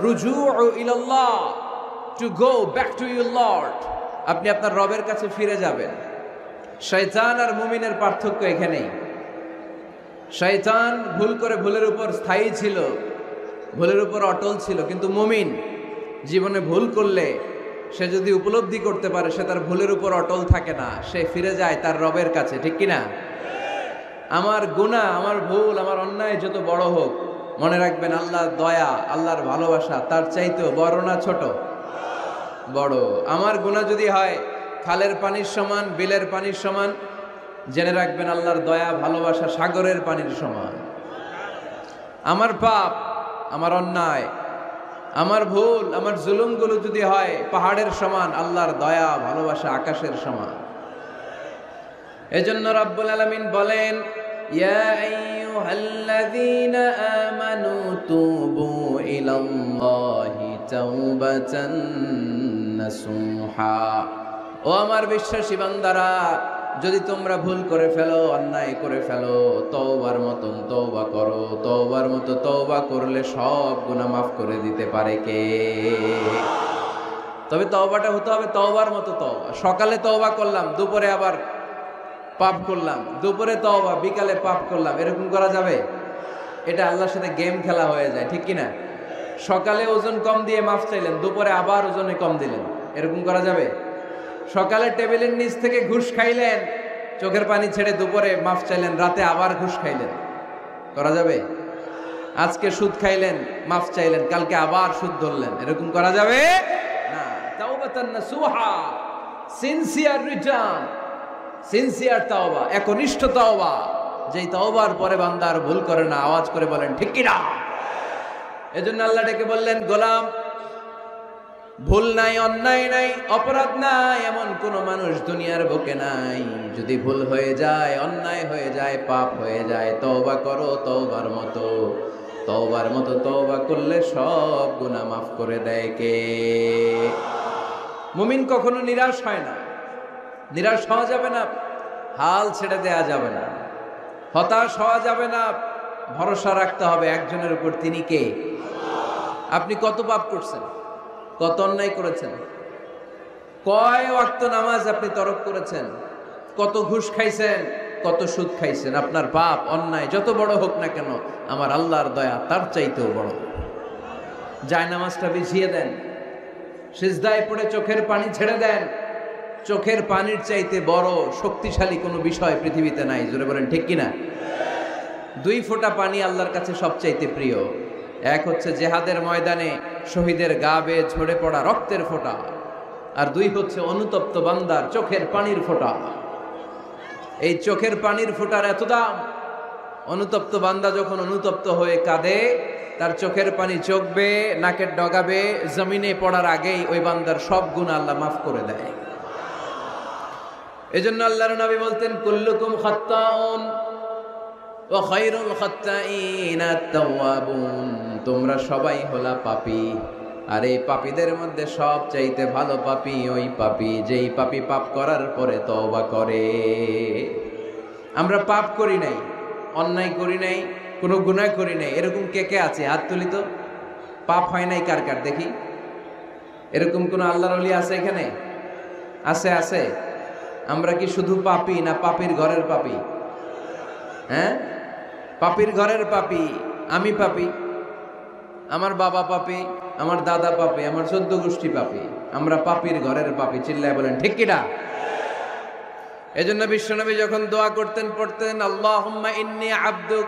রুজুউ ইলাল্লাহ, to go back to your Lord. আপনি আপনার রবের কাছে ফিরে যাবেন। শয়তান আর মুমিনের পার্থক্য এখানেই। শয়তান ভুল করে ভুলের উপর স্থায়ী ছিল, ভুলের উপর অটল ছিল, কিন্তু মুমিন জীবনে ভুল করলে সে যদি উপলব্ধি করতে পারে সে তার ভুলের উপর অটল থাকে না, সে ফিরে যায় তার রবের কাছে, ঠিক কিনা? আমার গুনাহ, আমার ভুল, আমার অন্যায় যত বড় হোক, মনে রাখবেন আল্লাহর দয়া, আল্লাহর ভালোবাসা তার চাইতেও বড় না ছোট? বড়। আমার গুনাহ যদি হয় খালের পানির সমান, বিলের পানির সমান, জেনে রাখবেন আল্লাহর দয়া ভালোবাসা সাগরের পানির সমান। আমার পাপ, আমার অন্যায়, আমার ভুল, আমার জুলুমগুলো যদি হয় পাহাড়ের সমান, আল্লাহর দয়া ভালোবাসা আকাশের সমান। এজন্য রাব্বুল আলামিন বলেন, ইয়া আইয়ুহাল্লাযীনা আমানু তুবু ইলাল্লাহি তাওবাতান নাসুহা। ও আমার বিশ্বাসী বান্দারা, যদি তোমরা ভুল করে ফেলো, অন্যায় করে ফেলো, তওবার মতন তওবা করো। তওবার মতো তওবা করলে সব গুনাহ মাফ করে দিতে পারে কে? তবে তওবাটা হতে হবে তওবার মতো তওবা। সকালে তওবা করলাম, দুপুরে আবার পাপ করলাম, দুপুরে তওবা, বিকালে পাপ করলাম, এরকম করা যাবে? এটা আল্লাহর সাথে গেম খেলা হয়ে যায়, ঠিক কিনা? সকালে ওজন কম দিয়ে মাফ চাইলেন, দুপুরে আবার ওজনে কম দিলেন, এরকম করা যাবে? সকালে টেবিলের নিচ থেকে ঘুষ খাইলেন, চোখের পানি ছেড়ে দুপুরে মাফ চাইলেন, রাতে আবার ঘুষ খাইলেন, করা যাবে? আজকে সুদ খাইলেন, মাফ চাইলেন, কালকে আবার সুদ ধরলেন, এরকম করা যাবে না। তাওবাতান নাসুহা, সিনসিয়ার রিটার্ন, সিনসিয়ার তাওবা, একনিষ্ঠ তাওবা, যেই তাওবার পরে বান্দা আর ভুল করে না। আওয়াজ করে বলেন ঠিক কি না? এজন্য আল্লাহ ডেকে বললেন, গোলাম, ভুল নাই, অন্যায় নাই, অপরাধ নাই, এমন কোন মানুষ দুনিয়ার বুকে নাই। যদি ভুল হয়ে যায়, অন্যায় হয়ে যায়, পাপ হয়ে যায়, তওবা করো তওবার মতো। তওবার মতো তওবা করলে সব গুনাহ মাফ করে দেয় কে? মুমিন কখনো নিরাশ হয় না, নিরাশ হওয়া যাবে না, হাল ছেড়ে দেয়া যাবে না, হতাশ হওয়া যাবে না। ভরসা রাখতে হবে একজনের উপর, তিনি কে? আপনি কত পাপ করছেন, কত অন্যায় করেছেন, কয় ওয়াক্ত নামাজ আপনি তরক করেছেন, কত ঘুষ খাইছেন, কত সুদ খাইছেন। আপনার পাপ অন্যায় যত বড় হোক না কেন, আমার আল্লাহর দয়া তার চাইতেও বড়। যায় নামাজটা বিছিয়ে দেন, সিজদায় পড়ে চোখের পানি ছেড়ে দেন। চোখের পানির চাইতে বড় শক্তিশালী কোনো বিষয় পৃথিবীতে নাই। জোরে বলেন ঠিক কিনা? 2 ফোঁটা পানি আল্লাহর কাছে সবচাইতে প্রিয়। এক হচ্ছে জেহাদের ময়দানে শহীদের গা বেয়ে ঝরে পড়া রক্তের ফোঁটা, আর 2 হচ্ছে অনুতপ্ত বান্দার চোখের পানির ফোঁটা। এই চোখের পানির ফোঁটার এত দাম, অনুতপ্ত বান্দা যখন অনুতপ্ত হয়ে কাঁদে, তার চোখের পানি চোখ বেয়ে নাকের ডগাবে জমিনে পড়ার আগেই ওই বান্দার সব গুনাহ আল্লাহ মাফ করে দেয়। এজন্য আল্লাহর নবী বলতেন, কুল্লুকুম খাত্তাউন ওয়া খায়রুল খাত্তাইনা আত-তাওয়াবুন। তোমরা সবাই হলা পাপী, আর এই পাপীদের মধ্যে সব চাইতে ভালো পাপী ওই পাপী যেই পাপী পাপ করার পরে তওবা করে। আমরা পাপ করি নাই, অন্যায় করি নাই, কোনো গুনাহ করি নাই, এরকম কে কে আছে? হাত তুলি তো। পাপ হয় নাই কার কার দেখি? এরকম কোন আল্লাহর ওলি আছে এখানে? আছে? আছে। আমরা কি শুধু পাপী না পাপীর ঘরের পাপী? হ্যাঁ, পাপীর ঘরের পাপী। আমি পাপী, আমার বাবা পাপী, আমার দাদা পাপী, আমার 14 গোষ্ঠী পাপী। আমরা পাপীর ঘরের পাপী। চিল্লায় বলেন ঠিক কিনা? এজন্য বিশ্বনবী যখন দোয়া করতেন, পড়তেন, আল্লাহুম্মা ইন্নী আবদুক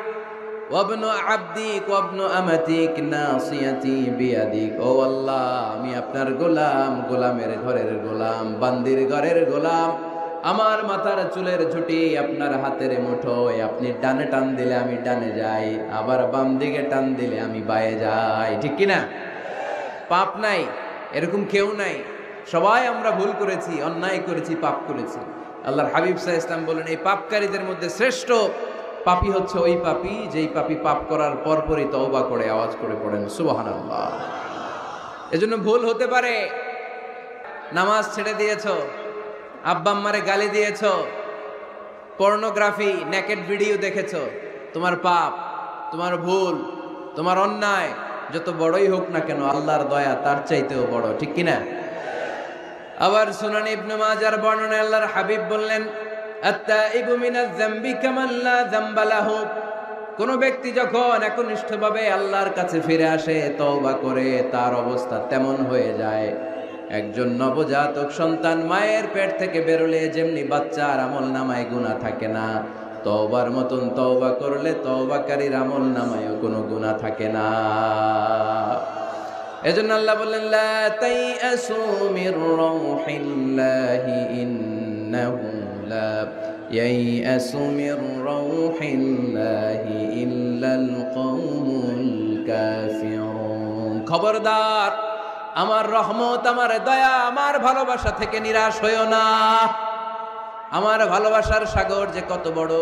ওয়া ইবনু আবদিক ওয়া ইবনু আমাতিক নাসিয়াতি বিয়াদিক। ও আল্লাহ, আমি আপনার গোলাম, গোলামের ঘরের গোলাম, বান্দির ঘরের গোলাম। আমার মাথার চুলের ঝুঁটি আপনার হাতের মুঠোয়। আপনি ডানে টান দিলে আমি ডানে যাই, আবার বাম দিকে টান দিলে আমি বায়ে যাই। ঠিক কিনা? পাপ নাই এরকম কেউ নাই। সবাই আমরা ভুল করেছি, অন্যায় করেছি, পাপ করেছি। আল্লাহর হাবিব সাল্লাল্লাহু আলাইহি ওয়াসাল্লাম বলেন, এই পাপকারীদের মধ্যে শ্রেষ্ঠ পাপী হচ্ছে ওই পাপী যেই পাপী পাপ করার পরপরই তওবা করে। আওয়াজ করে পড়েন সুবহানাল্লাহ। এজন্য ভুল হতে পারে, নামাজ ছেড়ে দিয়েছো, আব্বা আম্মারে গালি দিয়েছো, পর্নোগ্রাফি, নেকেড ভিডিও দেখেছো, তোমার পাপ, তোমার ভুল, তোমার অন্যায়, যত বড়ই হোক না কেন আল্লাহর দয়া তার চাইতেও বড়, ঠিক কিনা? আবার সুনান ইবনে মাজার বর্ণনায় আল্লাহর হাবিব বললেন, আত-তাইবু মিনাজ যামবি কামান লা যামবা লাহু। কোন ব্যক্তি যখন একনিষ্ঠভাবে আল্লাহর কাছে ফিরে আসে, তওবা করে, তার অবস্থা তেমন হয়ে যায় একজন নবজাতক সন্তান মায়ের পেট থেকে বেরোলে যেমনি বাচ্চার আমলনামায় গুনাহ থাকে না, তওবার মতন তওবা করলে তওবাকারীর আমলনামায়ও কোনো গুনাহ থাকে না। এজন্য আল্লাহ বললেন, লা তাইআসু মির রাউহিল্লাহি ইন্নাহু লা ইয়াইআসু মির রাউহিল্লাহি ইল্লাল কওমুল কাফিরুন। খবরদার, আমার রহমত, আমার দয়া, আমার ভালোবাসা থেকে নিরাশ হইও না। আমার ভালোবাসার সাগর যে কত বড়,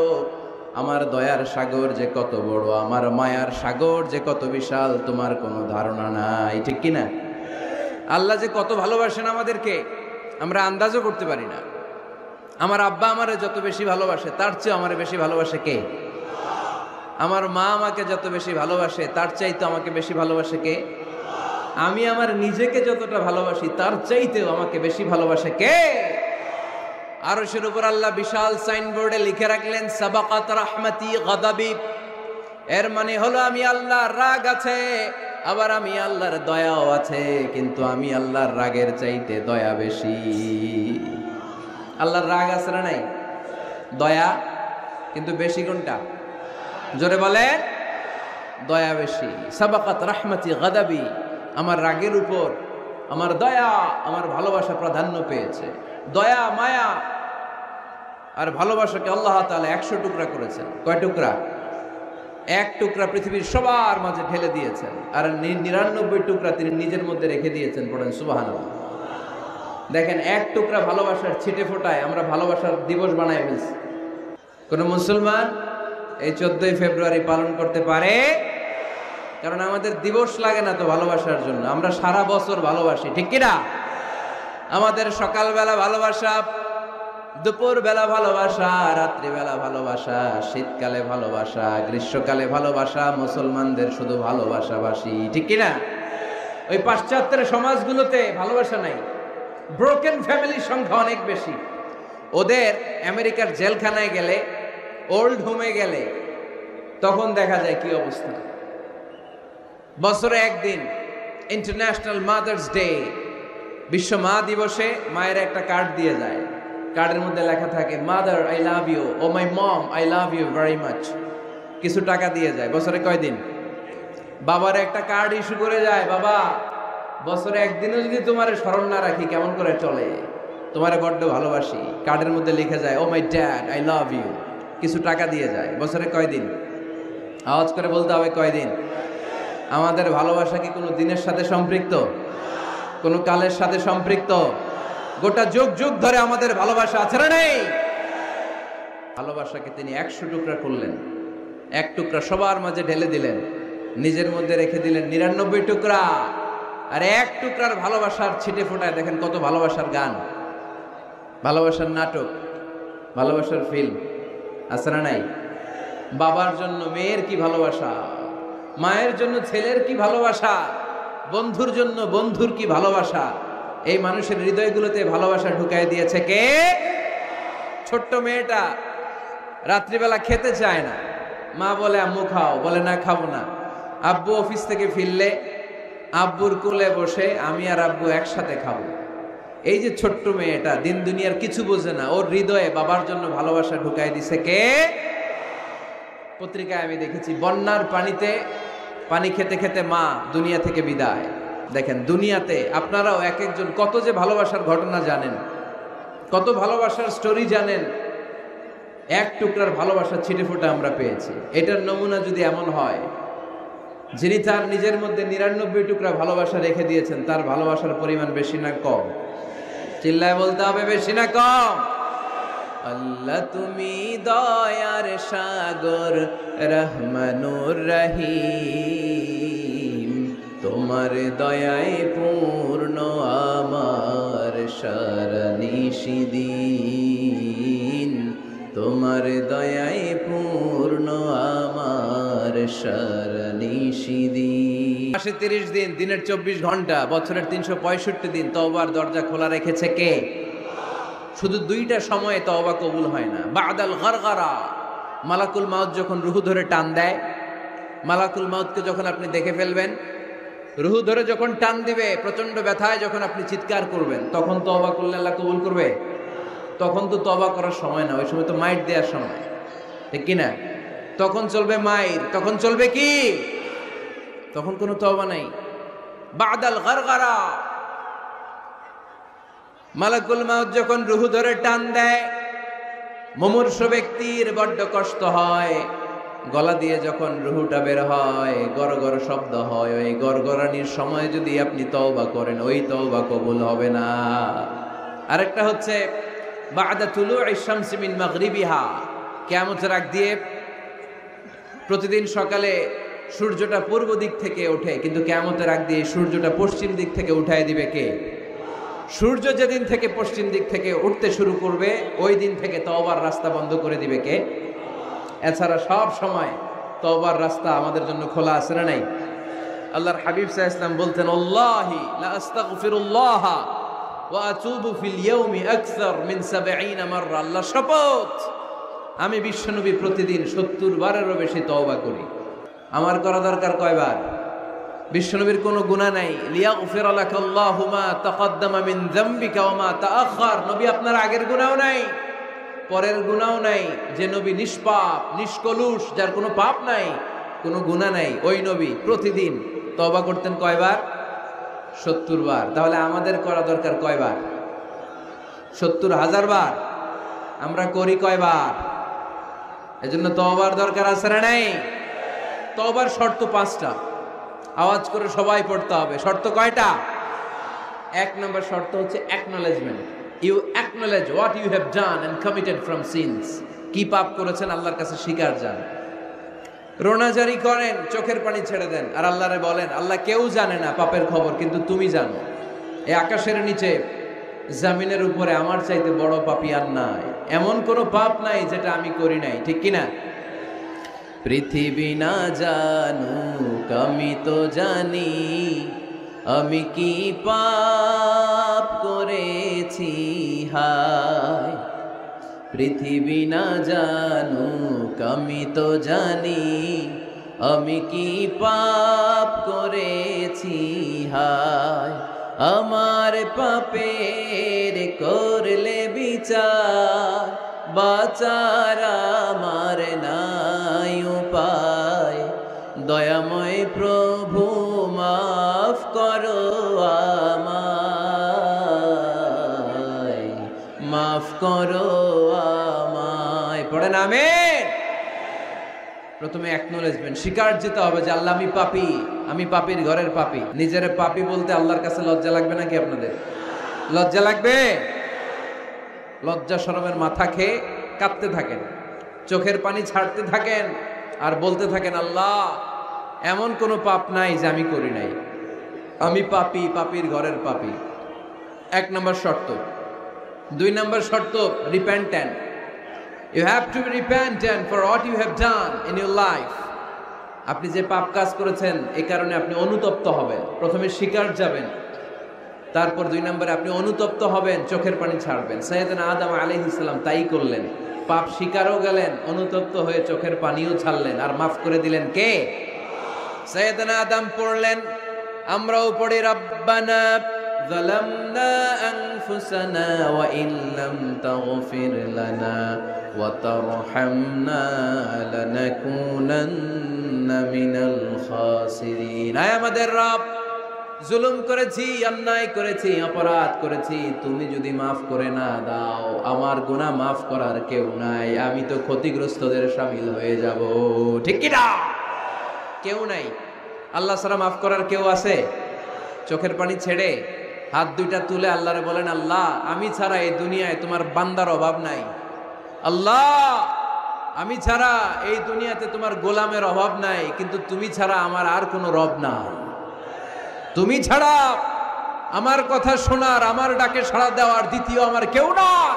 আমার দয়ার সাগর যে কত বড়, আমার মায়ার সাগর যে কত বিশাল, তোমার কোনো ধারণা নাই, ঠিক কিনা? আল্লাহ যে কত ভালোবাসেন আমাদেরকে আমরা আন্দাজও করতে পারি না। আমার আব্বা আমারে যত বেশি ভালোবাসে তার চেয়ে আমারে বেশি ভালোবাসে কে? আমার মা আমাকে যত বেশি ভালোবাসে তার চাইতে আমাকে বেশি ভালোবাসে কে? আমি আমার নিজেকে যতটা ভালোবাসি তার চাইতেও আমাকে বেশি ভালোবাসে কে? আরশের উপর আল্লাহ বিশাল সাইনবোর্ডে লিখে রাখলেন, সাবাকাত রাহমাতি গাদাবি। এর মানে হলো আমি আল্লাহর রাগ আছে, আবার আমি আল্লাহর দয়াও আছে, কিন্তু আমি আল্লাহর রাগের চাইতে দয়া বেশি। আল্লাহর রাগ আছে না নাই? দয়া কিন্তু বেশি কোনটা? জোরে বলে, দয়া বেশি। সাবাকাত রাহমাতি গাদাবি, আমার রাগের উপর আমার দয়া, আমার ভালোবাসা প্রাধান্য পেয়েছে। দয়া, মায়া আর ভালোবাসাকে আল্লাহ তাআলা 100 টুকরা করেছেন। কয় টুকরা? 1 টুকরা পৃথিবীর সবার মাঝে ঢেলে দিয়েছেন, আর 99 টুকরা তিনি নিজের মধ্যে রেখে দিয়েছেন। পড়েন সুবহানাল্লাহ। দেখেন, 1 টুকরা ভালোবাসার ছিটে ফোটায় আমরা ভালোবাসার দিবস বানায় ফেলছি। কোন মুসলমান এই 14ই ফেব্রুয়ারি পালন করতে পারে? কারণ আমাদের দিবস লাগে না তো ভালোবাসার জন্য, আমরা সারা বছর ভালোবাসি, ঠিক কিনা? আমাদের সকালবেলা ভালোবাসা, দুপুর বেলা ভালোবাসা, রাত্রিবেলা ভালোবাসা, শীতকালে ভালোবাসা, গ্রীষ্মকালে ভালোবাসা, মুসলমানদের শুধু ভালোবাসাবাসী, ঠিক কিনা? ওই পাশ্চাত্যের সমাজগুলোতে ভালোবাসা নাই, ব্রোকেন ফ্যামিলির সংখ্যা অনেক বেশি। ওদের আমেরিকার জেলখানায় গেলে, ওল্ড হোমে গেলে তখন দেখা যায় কি অবস্থা। বছরে একদিন ইন্টারন্যাশনাল মাদার্স ডে, বিশ্ব মা দিবসে মায়ের একটা কার্ড দিয়ে যায়। কার্ডের মধ্যে লেখা থাকে, mother I love you, oh my mom I love you very much. কিছু টাকা দিয়ে যায়। বছরে কয় দিন? বাবার একটা কার্ড ইস্যু করে যায়, বাবা বছরে একদিনও যদি তোমার স্মরণ না রাখি কেমন করে চলে, তোমারে বড্ড ভালোবাসি। কার্ডের মধ্যে লিখে যায়, oh my dad I love you. কিছু টাকা দিয়ে যায়। বছরে কয় দিন? আওয়াজ করে বলতে হবে, কয় দিন? আমাদের ভালোবাসা কি কোনো দিনের সাথে সম্পৃক্ত? কোনো কালের সাথে সম্পৃক্ত? গোটা যুগ যুগ ধরে আমাদের ভালোবাসা আছে না নেই? ভালোবাসাকে তিনি 100 টুকরা করলেন, 1 টুকরা সবার মাঝে ঢেলে দিলেন, নিজের মধ্যে রেখে দিলেন 99 টুকরা। আর 1 টুকরার ভালোবাসার ছিটে ফোটায় দেখেন কত ভালোবাসার গান, ভালোবাসার নাটক, ভালোবাসার ফিল্ম আছে না নাই? বাবার জন্য মেয়ের কি ভালোবাসা, মায়ের জন্য ছেলের কি ভালোবাসা, বন্ধুর জন্য বন্ধুর কি ভালোবাসা। এই মানুষের হৃদয়গুলোতে ভালোবাসা ঢুকাই দিয়েছে কে? ছোট্ট মেয়েটা রাত্রিবেলা খেতে চায় না, মা বলে আম্মু খাও, বলে না খাবো না। আব্বু অফিস থেকে ফিরলে আব্বুর কোলে বসে আমি আর আব্বু একসাথে খাবো। এই যে ছোট্ট মেয়েটা দিন দুনিয়ার কিছু বোঝে না, ওর হৃদয়ে বাবার জন্য ভালোবাসা ঢুকাই দিছে কে? পত্রিকায় আমি দেখেছি, বন্যার পানিতে পানি খেতে খেতে মা দুনিয়া থেকে বিদায়। দেখেন, দুনিয়াতে আপনারাও এক একজন কত যে ভালোবাসার ঘটনা জানেন, কত ভালোবাসার স্টোরি জানেন। 1 টুকরার ভালোবাসার ছিটেফোঁটা আমরা পেয়েছি। এটার নমুনা যদি এমন হয়, যিনি তার নিজের মধ্যে 99 টুকরা ভালোবাসা রেখে দিয়েছেন, তার ভালোবাসার পরিমাণ বেশি না কম? চিল্লায় বলতে হবে, বেশি না কম? আল্লাহ তুমি দয়ার সাগর, রহমানুর রহিম, তোমার দয়ায় পূর্ণ আমার সারা নিশিদিন, তোমার দয়ায় পূর্ণ আমার সারা নিশিদিন। মাসে 30 দিন, দিনের 24 ঘন্টা, বছরের 365 দিন তওবার দরজা খোলা রেখেছে কে? শুধু 2টা সময়ে তওবা কবুল হয় না। বাদাল গারগারা, মালাকুল মাউত যখন রুহু ধরে টান দেয়, মালাকুল মাউতকে যখন আপনি দেখে ফেলবেন, রুহু ধরে যখন টান দিবে, প্রচন্ড ব্যথায় যখন আপনি চিৎকার করবেন, তখন তওবা করলে আল্লাহ কবুল করবে? তখন তো তওবা করার সময় না, ওই সময় তো মাইর দেওয়ার সময়, ঠিক কিনা? তখন চলবে মাইর, তখন চলবে কি? তখন কোনো তওবা নাই। বাদাল গারগারা, মালাকুল মাউত যখন রুহু ধরে টান দেয়, মুমূর্ষ ব্যক্তির বড্ড কষ্ট হয়। গলা দিয়ে যখন রুহুটা বের হয়, গড়গড় শব্দ হয়, ওই গড়গড়ানির সময় যদি আপনি তওবা করেন, ওই তওবা কবুল হবে না। আরেকটা হচ্ছে বাদা তুলুইশ শামসি মিন মাগরিবিহা, কিয়ামতের আগ দিয়ে প্রতিদিন সকালে সূর্যটা পূর্ব দিক থেকে ওঠে, কিন্তু কিয়ামতের আগ দিয়ে সূর্যটা পশ্চিম দিক থেকে উঠায় দিবে কে? সূর্য যেদিন থেকে পশ্চিম দিক থেকে উঠতে শুরু করবে, ওই দিন থেকে তওবার রাস্তা বন্ধ করে দিবে কে? এছাড়া সব সময় তওবার রাস্তা আমাদের জন্য খোলা আছে না নাই? আল্লাহর হাবিব সাল্লাল্লাহু আলাইহি ওয়াসাল্লাম বলতেন, আল্লাহি লা আস্তাগফিরুল্লাহ ওয়া আতুবু ফিল ইয়াউমি আকসার মিন 70 মাররা। আল্লাহ শপথ, আমি বিশ্বনবী প্রতিদিন 70 বারেরও বেশি তওবা করি। আমার করা দরকার কয়বার? বিশ্বনবীর কোনো গুনাহ নাই। লিয়াগফির লাকাল্লাহু মা তাকদ্দামা মিন যামবিকা ওয়া মা তাআখার। নবী আপনার আগের গুনাহও নাই, পরের গুনাহও নাই। যে নবী নিষ্পাপ, নিষ্কলুষ, যার কোনো পাপ নাই, কোনো গুনাহ নাই, ওই নবী প্রতিদিন তওবা করতেন কয়বার? 70 বার। তাহলে আমাদের করা দরকার কয়বার? 70,000 বার। আমরা করি কয়বার? এজন্য তওবার দরকার আছে না নাই? তওবার শর্ত 5টা, আওয়াজ করে সবাই পড়তে হবে। শর্ত কয়টা? 1 নম্বর শর্ত হচ্ছে acknowledgement. You acknowledge what you have done and committed from sins. কি পাপ করেছেন আল্লাহর কাছে স্বীকার যান। রোনাজারি করেন, চোখের পানি ছেড়ে দেন, আর আল্লাহরে বলেন, আল্লাহ কেউ জানে না পাপের খবর, কিন্তু তুমি জানো। এই আকাশের নিচে, জামিনের উপরে আমার চাইতে বড় পাপী আর নাই। এমন কোনো পাপ নাই যেটা আমি করি নাই, ঠিক কিনা? পৃথিবী না জানুক, আমি তো জানি আমি কি পাপ করেছি। হায় পৃথিবী না জানুক, আমি তো জানি আমি কি পাপ করেছি। হায় আমার পাপের করলে বিচার, বাঁচার আমার নাই উপায়। দয়াময় প্রভু মাফ করো আমায়, মাফ করো আমায়। পড়েন আমিন। প্রথমে অ্যাকনলেজমেন্ট, স্বীকার যেতে হবে যে আল্লাহ আমি পাপী, আমি পাপীর ঘরের পাপী। নিজের পাপী বলতে আল্লাহর কাছে লজ্জা লাগবে নাকি? আপনাদের লজ্জা লাগবে? লজ্জা শরমের মাথা খেয়ে কাঁদতে থাকেন, চোখের পানি ছাড়তে থাকেন, আর বলতে থাকেন, আল্লাহ এমন কোনো পাপ নাই যে আমি করি নাই, আমি পাপী, পাপীর ঘরের পাপী। 1 নম্বর শর্ত। 2 নম্বর শর্ত, repentant. You have to be repentant for what you have done in your life. আপনি যে পাপ কাজ করেছেন, এই কারণে আপনি অনুতপ্ত হবেন। প্রথমে স্বীকার যাবেন, তারপর 2 নম্বরে আপনি অনুতপ্ত হবেন, চোখের পানি ছাড়বেন। সাইয়েদনা আদম আলাইহিস সালাম তাই করলেন। পাপ স্বীকারও গেলেন, অনুতপ্ত হয়ে চোখের পানিও ছাড়লেন, আর মাফ করে দিলেন কে? সাইয়েদনা আদম পড়লেন, আমরাও পড়ি, রব্বানা যালামনা আনফুসানা ওয়া ইন লাম তাগফির লানা ওয়া তারহামনা লানাকুনান্না মিনাল খাসিরিন। আয় আমাদের রব, জুলুম করেছি, অন্যায় করেছি, অপরাধ করেছি, তুমি যদি মাফ করে না দাও, আমার গুনাহ মাফ করার কেউ নাই, আমি তো ক্ষতিগ্রস্তদের শামিল হয়ে যাব। ঠিক কি না? কেউ নাই। আল্লাহ ছাড়া মাফ করার কেউ আছে? চোখের পানি ছেড়ে হাত 2টা তুলে আল্লাহরে বলেন, আল্লাহ আমি ছাড়া এই দুনিয়ায় তোমার বান্দার অভাব নাই। আল্লাহ আমি ছাড়া এই দুনিয়াতে তোমার গোলামের অভাব নাই, কিন্তু তুমি ছাড়া আমার আর কোনো রব নাই। তুমি ছাড়া আমার কথা শোনার, আমার ডাকে সাড়া দেওয়ার দ্বিতীয় আমার কেউ নাই।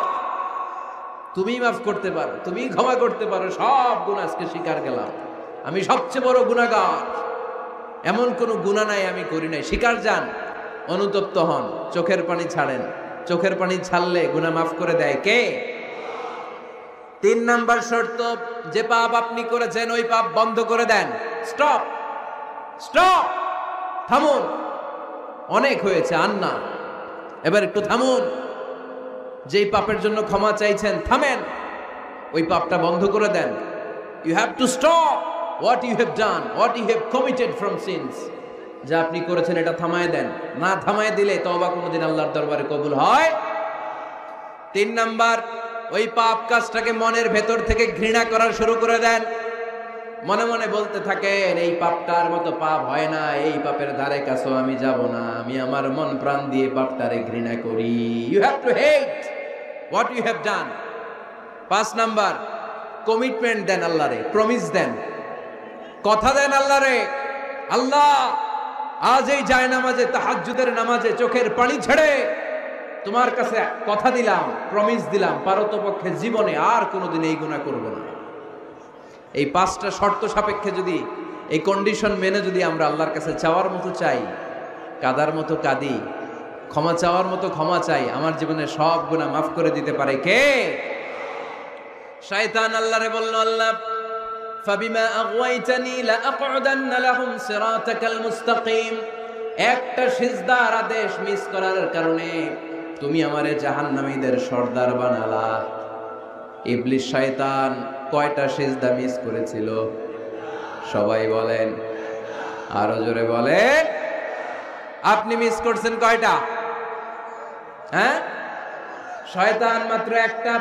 তুমি মাফ করতে পারো, তুমি ক্ষমা করতে পারো। সব গুনাহ আজকে স্বীকার গেলাম, আমি সবচেয়ে বড় গুনাহগার। এমন কোনো গুনাহ নাই আমি করি নাই, স্বীকার যান, অনুতপ্ত হন, চোখের পানি ছাড়েন। চোখের পানি ছাড়লে গুনাহ মাফ করে দেয় কে? 3 নাম্বার শর্ত, যে পাপ আপনি করেছেন ওই পাপ বন্ধ করে দেন। স্টপ, স্টপ, থামুন, অনেক হয়েছে, আর না, এবার একটু থামুন। যেই পাপের জন্য ক্ষমা চাইছেন থামেন, ওই পাপটা বন্ধ করে দেন। You have to stop what you have done, what you have committed from sins. যা আপনি করেছেন এটা থামায় দেন, না থামায় দিলে তওবা কোনোদিন আল্লাহর দরবারে কবুল হয়। 3 নাম্বার, ওই পাপ কাজটাকে মনের ভেতর থেকে ঘৃণা করা শুরু করে দেন। মনে মনে বলতে থাকেন এই পাপটার মতো পাপ হয় না, এই পাপের ধারে কাছেও আমি যাব না, আমি আমার মন প্রাণ দিয়ে পাপটারে ঘৃণা করি। You have to hate what you have done. 5 number, commitment দেন আল্লাহরে, প্রমিস দেন, কথা দেন আল্লাহরে, আল্লাহ আজ এই জায়নামাজে, তাহাজ্জুদের নামাজে চোখের পানি ছেড়ে তোমার কাছে কথা দিলাম, প্রমিস দিলাম, পারতপক্ষে জীবনে আর কোনোদিন এই গুনাহ করব না। এই 5টা শর্ত সাপেক্ষে যদি, এই কন্ডিশন মেনে যদি আমরা আল্লাহর কাছে চাওয়ার মতো চাই, কাদার মতো কাঁদি, ক্ষমা চাওয়ার মতো ক্ষমা চাই, আমার জীবনে সব গুনাহ মাফ করে দিতে পারে কে? শয়তান আল্লাহরে বলল, আল্লাহ ফাবিমা আগওয়াইতানি লাআকউদান্না লাহুম সিরাতাকাল মুস্তাকিম। একটা সিজদার আদেশ মিস করার কারণে তুমি আমারে জাহান্নামীদের সর্দার বানালা। ইবলিস শয়তান কয়টা সিজদা মিস করেছিল? সবাই বলেন, আরো জোরে বলেন। আপনি মিস করছেন কয়টা? হ্যাঁ, শয়তান মাত্র একটা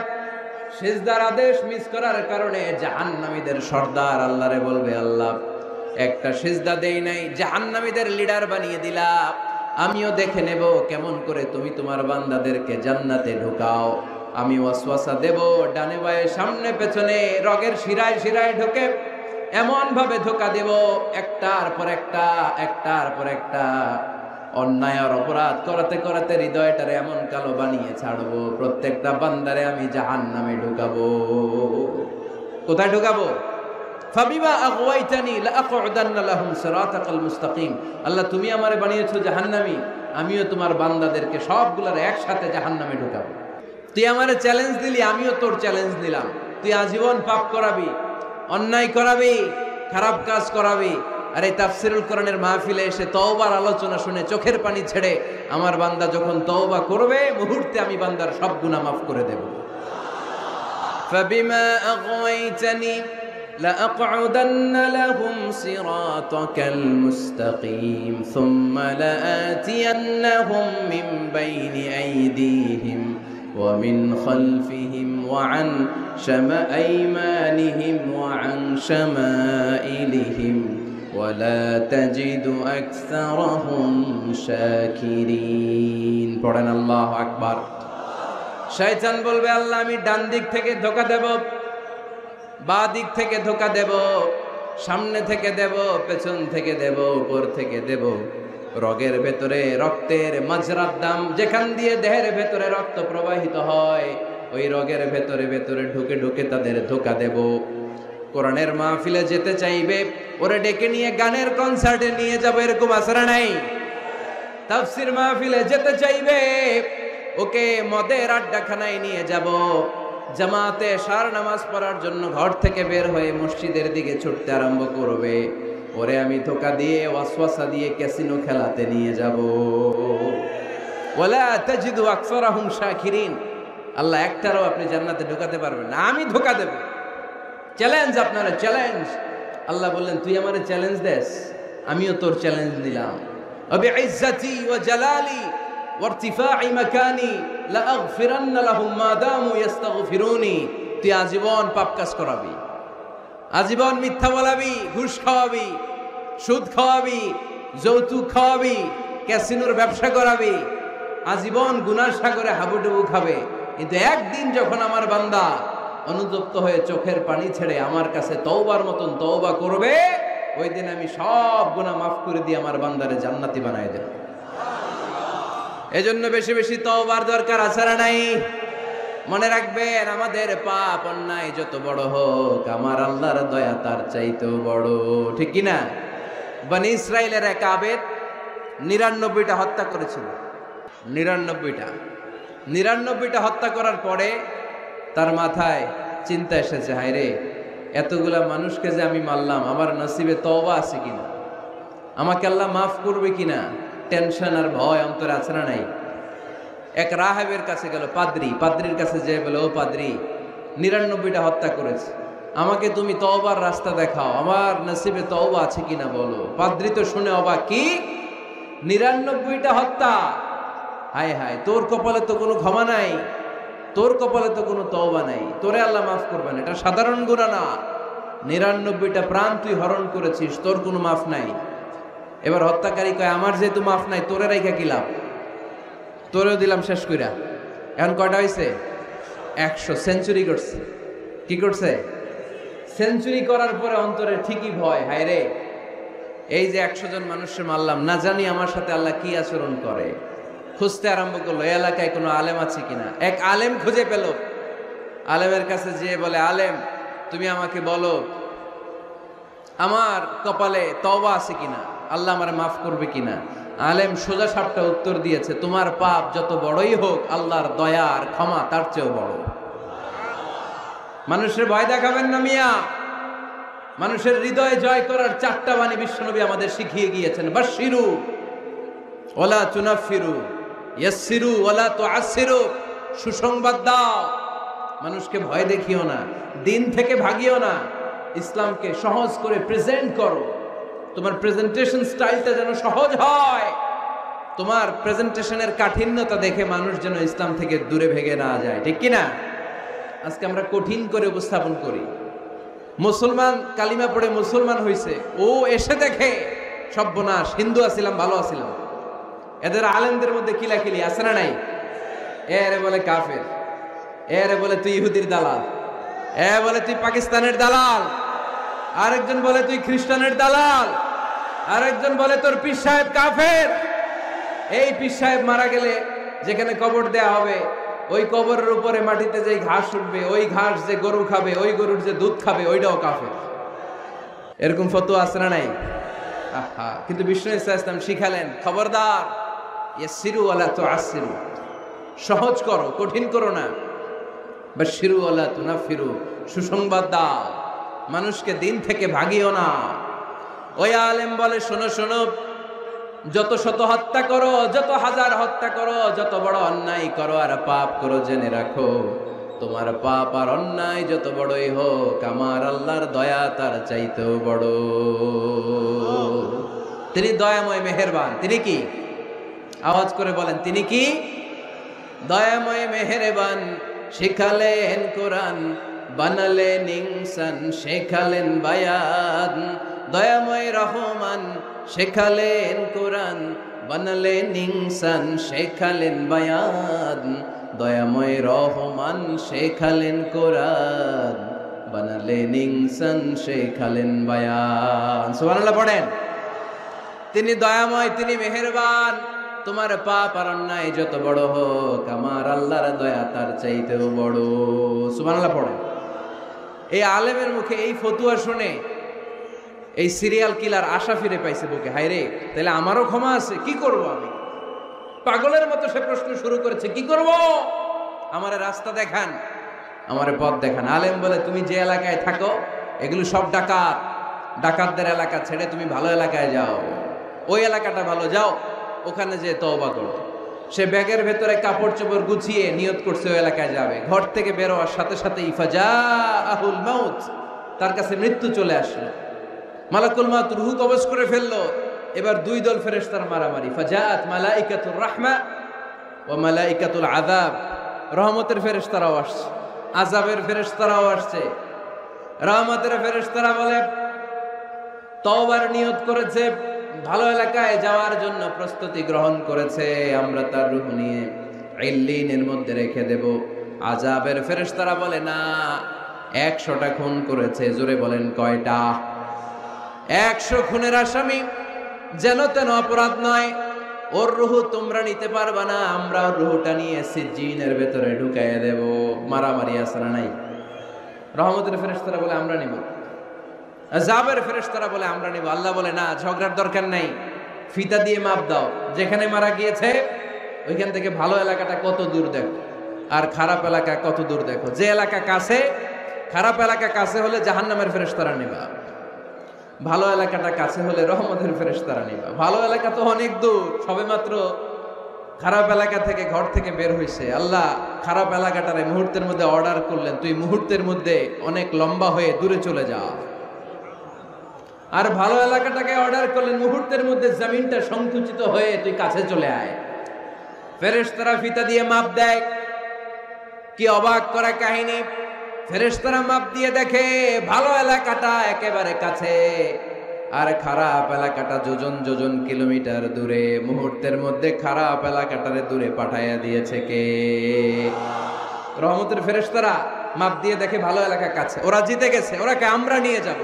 সিজদার আদেশ মিস করার কারণে জাহান্নামীদের সর্দার আল্লাহরে বলবে, আল্লাহ একটা সিজদা দেই নাই, জাহান্নামীদের লিডার বানিয়ে দিলা, আমিও দেখে নেব কেমন করে তুমি তোমার বান্দাদেরকে জান্নাতে ঢুকাও। আমি ওয়াসওয়াসা দেব, ডানে বায়ে সামনে পেছনে রগের শিরায় শিরায় ঢোকে, এমন ভাবে ধোকা দেব, একটার পর একটা, একটার পর একটা অন্যায় আর অপরাধ করাতে করাতে হৃদয়টারে এমন কালো বানিয়ে ছাড়বো, প্রত্যেকটা বান্দারে আমি জাহান্নামে ঢুকাবো। কোথায় ঢুকাবো? ফাবিমা আগওয়াইতানি লাআকউদান্না লাহুম সিরাতাকাল মুস্তাকিম। আল্লাহ তুমি আমারে বানিয়েছো জাহান্নামী, আমিও তোমার বান্দাদেরকে সবগুলার একসাথে জাহান্নামে ঢুকাবো। তুই আমারে চ্যালেঞ্জ দিলি, আমিও তোর চ্যালেঞ্জ নিলাম। তুই আজীবন পাপ করাবি, অন্যায় করাবি, খারাপ কাজ করাবি, আর এই তাফসিরুল কোরআনের মাহফিলে এসে তওবার আলোচনা শুনে চোখের পানি ছেড়ে আমার বান্দা যখন তওবা করবে, মুহূর্তে আমি বান্দার সব গুনাহ মাফ করে দেব। ফাবিমা আগওয়াইতানি লাআকউদান্না লাহুম সিরাতাকাল মুস্তাকিম সুম্মা লাআতিয়ান্নাহুম মিন বাইনি আইদিহিম ওয়া মিন খালফিহিম ওয়া আন শামাআইমানিহিম ওয়া আন শামাইলিহিম ওয়ালা তাজিদু আকসারাহুম শাকিরিন। পড়েন আল্লাহু আকবার। শয়তান বলবে, আল্লাহ আমি ডান দিক থেকে ধোঁকা দেব, বাঁ দিক থেকে ধোঁকা দেব, সামনে থেকে দেব, পেছন থেকে দেব, উপর থেকে দেব, রগের ভেতরে রক্তের মাজরার দাম, যেখান দিয়ে দেহের ভেতরে রক্ত প্রবাহিত হয়, ওই রগের ভেতরে ভেতরে ঢুকে ঢুকে তাদের ধোঁকা দেব। কোরআনের মাহফিলে যেতে চাইবে ওরে ডেকে নিয়ে গানের কনসার্টে নিয়ে যাবো, এরকম আসরা নাই? তাফসীর মাহফিলে যেতে চাইবে ওকে মদের আড্ডাখানায় নিয়ে যাব, জামাতে সার নামাজ পড়ার জন্য ঘর থেকে বের হয়ে মসজিদের দিকে ছুটতে আরম্ভ করবে, ওরে আমি ধোঁকা দিয়ে ওয়াসওয়াসা দিয়ে ক্যাসিনো খেলাতে নিয়ে যাব। ওয়ালা তাজিদু আকসারাহুম শাকিরিন। আল্লাহ একটারও আপনি জান্নাতে ঢোকাতে পারবেন না, আমি ধোঁকা দেব। চ্যালেঞ্জ, আপনারা চ্যালেঞ্জ। আল্লাহ বললেন, তুই আমারে চ্যালেঞ্জ দেস, আমিও তোর চ্যালেঞ্জ নিলাম। বিইজ্জাতি ওয়া জালালি ওয়া ইরতিফাই মাকানি লাআগফিরান্না লাহুম মা দামু ইস্তাগফিরুনি। তুই আজীবন পাপ কাজ করাবি, আজীবন মিথ্যা বলাবি, ঘুষ খাওয়াবি, সুদ খাওয়াবি, যৌতুক খাওয়াবি, ক্যাসিনোর ব্যবসা করাবি, আজীবন গুনার সাগরে হাবুডুবু খাবে। কিন্তু একদিন যখন আমার বান্দা অনুতপ্ত হয়ে চোখের পানি ছেড়ে আমার কাছে তওবার মতন তওবা করবে, ওই দিন আমি সব গুনাহ মাফ করে দিয়ে আমার বান্দারে জান্নাতি বানায় দেব। এজন্য বেশি বেশি তওবার দরকার আছে না নাই? মনে রাখবেন, আমাদের পাপ অন্যায় যত বড় হোক, আমার আল্লাহর দয়া তার চাইতেও বড়, ঠিক কি না? বনি ইসরাইলের এক আবেদ ৯৯টা হত্যা করেছিল। ৯৯টা হত্যা করার পরে তার মাথায় চিন্তা এসেছে, হায় রে, এতগুলা মানুষকে যে আমি মারলাম, আমার নসিবে তওবা আছে কিনা, আমাকে আল্লাহ মাফ করবে কিনা, টেনশন আর ভয় অন্তরে আছে না নাই। এক রাহেবের কাছে গেল, পাদ্রির কাছে যেয়ে বলে, ও পাদ্রি, ৯৯টা হত্যা করেছে, আমাকে তুমি তওবার রাস্তা দেখাও, আমার নসিবে তওবা আছে কিনা বলো। পাদ্রি তো শুনে অবাক, কি ৯৯টা হত্যা? হায় হায়, তোর কপালে তো কোনো ক্ষমা নাই, তোর কপালে তো কোনো তওবা নাই, তোরে আল্লাহ মাফ করবেন, এটা সাধারণ গুনাহ না। ৯৯টা প্রাণ তুই হরণ করেছিস, তোর কোনো মাফ নাই। এবার হত্যাকারী কয়, আমার যেহেতু মাফ নাই, তোরে রাইখা কি লাভ, তোরেও দিলাম শেষ কইরা। এখন কয়টা হয়েছে? ১০০। সেঞ্চুরি করছে। কি করছে? সেঞ্চুরি করার পরে অন্তরে ঠিকই ভয়, হায় রে, এই যে ১০০ জন মানুষের মারলাম, না জানি আমার সাথে আল্লাহ কি আচরণ করে। খুঁজতে আরম্ভ করলো এই এলাকায় কোনো আলেম আছে কিনা। এক আলেম খুঁজে পেল। আলেমের কাছে যেয়ে বলে, আলেম, তুমি আমাকে বলো আমার কপালে তওবা আছে কিনা, আল্লাহ আমারে মাফ করবে কিনা। আলেম সোজা সাপটা উত্তর দিয়েছে, তোমার পাপ যত বড়ই হোক, আল্লাহর দয়া আর ক্ষমা তার চেয়েও বড়। মানুষের ভয় দেখাবেন না মিয়া। মানুষের হৃদয়ে জয় করার 4টা বাণী বিশ্বনবী আমাদের শিখিয়ে গিয়েছেন। বাশশিরু ওয়ালা তুনাফিরু, ইয়াসসিরু ওয়ালা তুআসসিরু। সুসংবাদ দাও, মানুষকে ভয় দেখিও না, দিন থেকে ভাগিও না, ইসলামকে সহজ করে প্রেজেন্ট করো। তোমার প্রেজেন্টেশন স্টাইলটা যেন সহজ হয়, তোমার প্রেজেন্টেশনের কাঠিন্যতা দেখে মানুষ যেন ইসলাম থেকে দূরে ভেগে না যায়, ঠিক কিনা? আজকে আমরা কঠিন করে উপস্থাপন করি। মুসলমান কালিমা পড়ে মুসলমান হইছে, ও এসে দেখে সর্বনাশ, হিন্দু আছিলাম ভালো আছিলাম। এদের আলেমদের মধ্যে কিলাকিলি আছে না নাই? এরে বলে কাফের, এরে বলে তুই ইহুদির দালাল, এ বলে তুই পাকিস্তানের দালাল, আরেকজন বলে তুই খ্রিস্টানের দালাল, আরেকজন বলে তোর পীর সাহেব কাফের। এই পীর সাহেব মারা গেলে যেখানে কবর দেয়া হবে, ওই কবরের উপরে মাটিতে যে ঘাস উঠবে, ওই ঘাস যে গরু খাবে, ওই গরুর যে দুধ খাবে, ওইটাও কাফের। এরকম ফতোয়া আছে না নাই? আহা, কিন্তু বিষ্ণু ইসলাম শিখালেন, খবরদার, ইয়াসসিরু ওয়ালা তুআসসিরু, সহজ করো, কঠিন করো না। বাশশিরু ওয়ালা তুনাফিরু, সুসংবাদ দাও, মানুষকে দিন থেকে ভাগিও না। ওই আলেম বলে, শোনো শোনো, যত শত হত্যা করো, যত হাজার হত্যা করো, যত বড় অন্যায় করো আর পাপ করো, জেনে রাখো তোমার পাপ আর অন্যায় যত বড়ই হোক, আমার আল্লাহর দয়া তার চাইতেও বড়। তিনি দয়াময় মেহেরবান। তিনি কি? আওয়াজ করে বলেন, তিনি কি? দয়াময় মেহেরবান। শিখালেন কোরআন, বানালেন ইনসান, শেখালেন বায়ান। দয়াময় রহমান, শেখালেন কোরআন, বানালেন ইনসান, শেখালেন বায়ান। দয়াময় রহমান, শেখালেন কোরআন, বানালেন ইনসান, শেখালেন বায়ান। সুবহানাল্লাহ পড়েন। তিনি দয়াময়, তিনি মেহেরবান। তোমার পাপ আর অন্যায় যত বড় হোক, আমার আল্লাহর দয়া তার চাইতেও বড়। সুবহানাল্লাহ পড়েন। এই আলেমের মুখে এই ফতুয়া শুনে এই সিরিয়াল কিলার আশা ফিরে পাইছে বুকে। হায় রে, তাহলে আমারও ক্ষমা আছে, কি করব আমি? পাগলের মতো সে প্রশ্ন শুরু করেছে, কি করব? আমারে রাস্তা দেখান, আমারে পথ দেখান। আলেম বলে, তুমি যে এলাকায় থাকো এগুলো সব ডাকাত, ডাকাতদের এলাকা ছেড়ে তুমি ভালো এলাকায় যাও, ওই এলাকাটা ভালো, যাও ওখানে যে তওবা করো। সে ব্যাগের ভেতরে কাপড় চোপড় গুছিয়ে নিয়ত করছে ওই এলাকায় যাবে। ঘর থেকে বেরোয়ার সাথে সাথে ইফাজাহুল মাউত, তার কাছে মৃত্যু চলে আসলো। মালাকুল মাউত রূহ কবজ করে ফেললো। এবার দুই দল ফেরেশতার মারামারি। ফাজাআত মালাইকাতুর রাহমা ওয়া মালাইকাতুল আযাব। রহমতের ফেরেশতারাও আসছে, আযাবের ফেরেশতারাও আসছে। রহমতের ফেরেশতারা বলে, তওবার নিয়ত করেছে, ভালো এলাকায় যাওয়ার জন্য প্রস্তুতি গ্রহণ করেছে, আমরা তার রূহ নিয়ে ইল্লিনের মধ্যে রেখে দেব। আযাবের ফেরেশতারা বলে, না, 100টা খুন করেছে। জোরে বলেন, কয়টা? 100 খুনের আসামি, যেন তেন অপরাধ নয়। ওর রূহ তোমরা নিতে পারবা না, আমরা ওর রূহটা নিয়ে সিজ্জিনের ভেতরে ঢুকাইয়ে দেব। মারামারি আছে না নাই? রহমতের ফেরেশতারা বলে, আমরা নিব। আযাবের ফেরেশতারা বলে আমরা নিব। আল্লাহ বলে না, ঝগড়ার দরকার নাই, ফিতা দিয়ে মাপ দাও, যেখানে মারা গিয়েছে ওইখান থেকে ভালো এলাকাটা কত দূর দেখো আর খারাপ এলাকা কত দূর দেখো। যে এলাকা কাছে, খারাপ এলাকা কাছে হলে জাহান্নামের ফেরেশতারা নিবা, ভালো এলাকাটা কাছে হলে রহমতের ফেরেশতারা নিবা। ভালো এলাকা তো অনেক দূর, সবেমাত্র খারাপ এলাকা থেকে ঘর থেকে বের হইছে, আল্লাহ খারাপ এলাকাটারে মুহূর্তের মধ্যে অর্ডার করলেন, তুই মুহূর্তের মধ্যে অনেক লম্বা হয়ে দূরে চলে যা। আর ভালো এলাকাটাকে অর্ডার করলেন, মুহূর্তের মধ্যে জমিনটা সংকুচিত হয়ে তুই কাছে চলে আয়। ফেরেশতারা ফিতা দিয়ে মাপ দেয়। কি অবাক করা কাহিনী! ফেরেশতারা মাপ দিয়ে দেখে ভালো এলাকাটা একেবারে কাছে, আর খারাপ এলাকাটা যোজন যোজন কিলোমিটার দূরে। মুহূর্তের মধ্যে খারাপ এলাকাটারে দূরে পাঠাইয়া দিয়েছে কে? রহমতের ফেরেশতারা মাপ দিয়ে দেখে ভালো এলাকা কাছে, ওরা জিতে গেছে, ওরাকে আমরা নিয়ে যাব।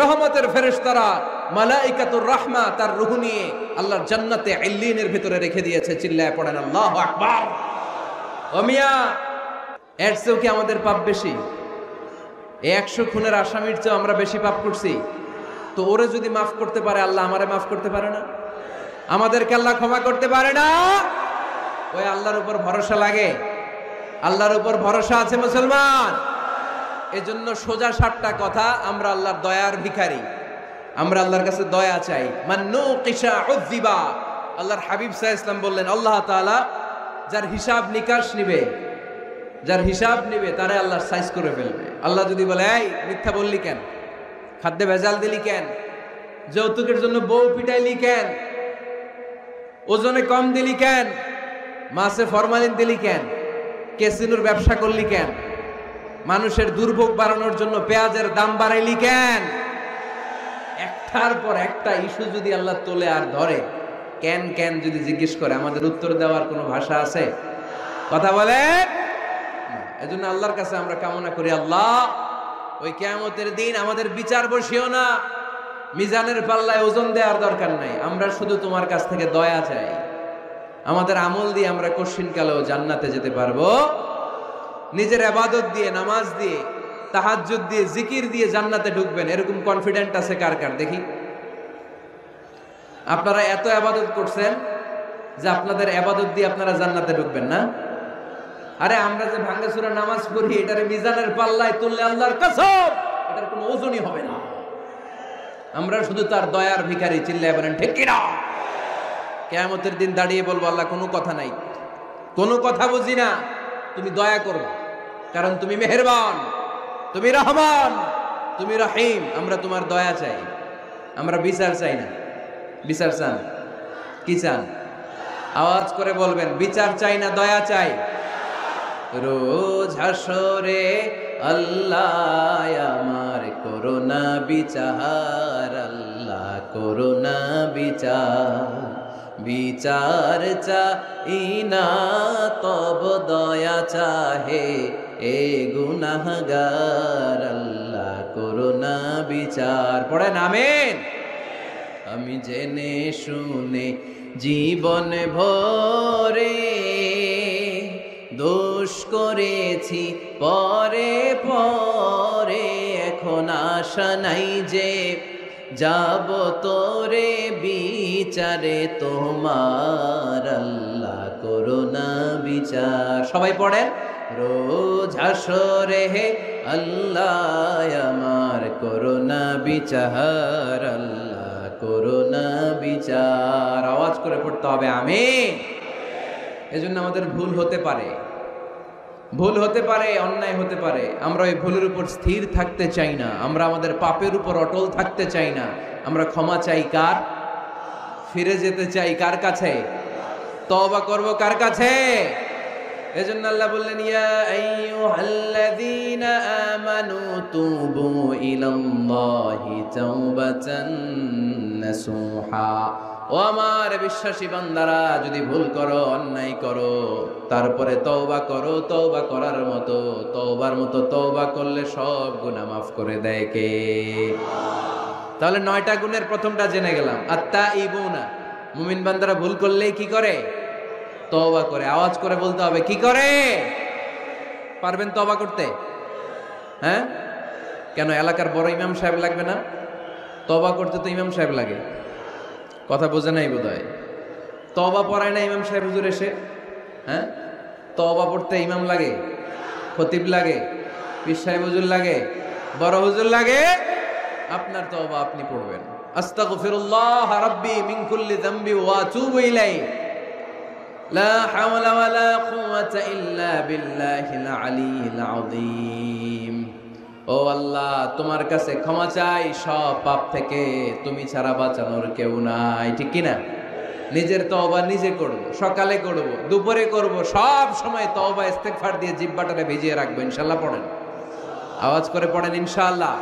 রহমতের ফেরেশতারা মালাইকাতুর রাহমা তার রূহ নিয়ে আল্লাহর জান্নাতে ইল্লিনের ভিতরে রেখে দিয়েছে। চিল্লায় পড়েন আল্লাহু আকবার। ও মিয়া, এর চেয়েও কি আমাদের পাপ বেশি? 100 খুনের আসামির চেয়ে আমরা বেশি পাপ করছি। তো ওরে যদি মাফ করতে পারে আল্লাহ, আমারে মাফ করতে পারে না? আমাদেরকে আল্লাহ ক্ষমা করতে পারে না? ওই আল্লাহর উপর ভরসা লাগে? আল্লাহর উপর ভরসা আছে মুসলমান? এজন্য সোজা 7টা কথা, আমরা আল্লাহর দয়ার ভিখারি, আমরা আল্লাহর কাছে দয়া চাই। মান্নু কিসা উযিবা। আল্লাহর হাবিব সাল্লাল্লাহু আলাইহি ওয়াসাল্লাম বললেন, আল্লাহ তাআলা যার হিসাব নিকাশ নিবে, যার হিসাব নিবে তারে আল্লাহ সাইজ করে ফেলবে। আল্লাহ যদি বলে, এই মিথ্যা বললি কেন, খাদ্যে ভেজাল দিলি কেন, যৌতুকের জন্য বউ পিটাইলি কেন, ওজনে কম দিলি কেন, মাছে ফরমালিন দিলি কেন, ক্যাসিনোর ব্যবসা করলি কেন, মানুষের দুর্ভোগ বাড়ানোর জন্য পেঁয়াজের দাম বাড়াইলি কেন, একটার পর একটা ইস্যু যদি আল্লাহ তোলে আর ধরে, কেন কেন যদি জিজ্ঞেস করে, আমাদের উত্তর দেওয়ার কোনো ভাষা আছে? কথা বলে। এজন্য আল্লাহর কাছে আমরা কামনা করি, আল্লাহ ওই কিয়ামতের দিন আমাদের বিচার বসিও না, মিজানের পাল্লায় ওজন দেওয়ার দরকার নাই, আমরা শুধু তোমার কাছ থেকে দয়া চাই। আমাদের আমল দিয়ে আমরা কশিনকালেও জান্নাতে যেতে পারবো। নিজের ইবাদত দিয়ে, নামাজ দিয়ে, তাহাজ্জুদ দিয়ে, জিকির দিয়ে জান্নাতে ঢুকবেন, এরকম কনফিডেন্ট আছে কার কার? দেখি। আপনারা এত ইবাদত করছেন যে আপনাদের ইবাদত দিয়ে আপনারা জান্নাতে ঢুকবেন না? আরে আমরা যে ভাঙ্গাচুরা নামাজ পড়ি, এটারে মিজানের পাল্লায় তুললে আল্লাহর কসম এটার কোনো ওজনই হবে না। আমরা শুধু তার দয়ার ভিখারি। চিল্লায় বলেন ঠিক কি না? কিয়ামতের দিন দাঁড়িয়ে বলবো, আল্লাহ কোনো কথা নাই, কোনো কথা বুঝি না, তুমি দয়া করো, কারণ তুমি মেহেরবান, তুমি রহমান, তুমি রহিম। আমরা তোমার দয়া চাই, আমরা বিচার চাই না। বিচার চান? কি চান? আওয়াজ করে বলবেন, বিচার চাই না দয়া চাই। রোজ হাসরে আল্লাহ আমার করোনা বিচার, আল্লাহ করোনা বিচার, বিচার চাই না তব দয়া চাহে এ গুনাহগার, আল্লাহ করোনা বিচার। পড়েন আমিন। আমি জেনে শুনে জীবন ভরে দোষ করেছি পরে পরে, এখন আশা নাই যে যাব তোরে বিচারে তোমার, আল্লাহ করোনা বিচার। সবাই পড়েন, রোজ হাসরে হে আল্লাহ আমার করোনা বিচার, আল্লাহ করোনা বিচার। আওয়াজ করে পড়তে হবে আমিন। এজন্য আমাদের ভুল হতে পারে, ভুল হতে পারে, অন্যায় হতে পারে, আমরা ওই ভুলের উপর স্থির থাকতে চাই না, আমরা আমাদের পাপের উপর অটল থাকতে চাই না। আমরা ক্ষমা চাই কার? ফিরে যেতে চাই কার কাছে? তওবা করব কার কাছে? এজন্য আল্লাহ বললেন, ইয়া আইয়ুহাল্লাযীনা আমানু তুবু ইলাল্লাহি তাওবাতান নাসুহা। ও আমার বিশ্বাসী বান্দারা, যদি ভুল করো, অন্যায় করো, তারপরে তওবা করো, তওবা করার মতো, তওবার মতো তওবা করলে সব গুনাহ মাফ করে দেয় কে? তাহলে 9টা গুণের প্রথমটা জেনে গেলাম, আত্তাইবুনা। মুমিন বান্দারা ভুল করলেই কি করে? তওবা করে। আওয়াজ করে বলতে হবে, কি করে? পারবেন তওবা করতে? হ্যাঁ, কেন এলাকার বড় ইমাম সাহেব লাগবে না? তওবা করতে তো ইমাম সাহেব লাগে। কথা বোঝে নাই বোধহয়। তওবা পড়ায় না ইমাম সাহেব হুজুর এসে? হ্যাঁ, তওবা পড়তে ইমাম লাগে, খতিব লাগে, পীর সাহেব হুজুর লাগে, বড় হুজুর লাগে। আপনার তওবা আপনি পড়বেন। আস্তাগফিরুল্লাহ রাব্বি মিন কুল্লি যামবি ওয়া আতুবু ইলাইহি লা হাওলা ওয়ালা কুওয়াতা ইল্লা বিল্লাহিল আলিয়্যিল আযীম। ও আল্লাহ, তোমার কাছে ক্ষমা চাই সব পাপ থেকে, তুমি ছাড়া বাঁচানোর কেউ নাই। ঠিক কি না? নিজের তওবা নিজে করব, সকালে করব, দুপুরে করব, সব সময় তওবা ইস্তেগফার দিয়ে জিহ্বাটারে ভিজিয়ে রাখবো। ইনশাআল্লাহ পড়েন, আওয়াজ করে পড়েন ইনশাআল্লাহ।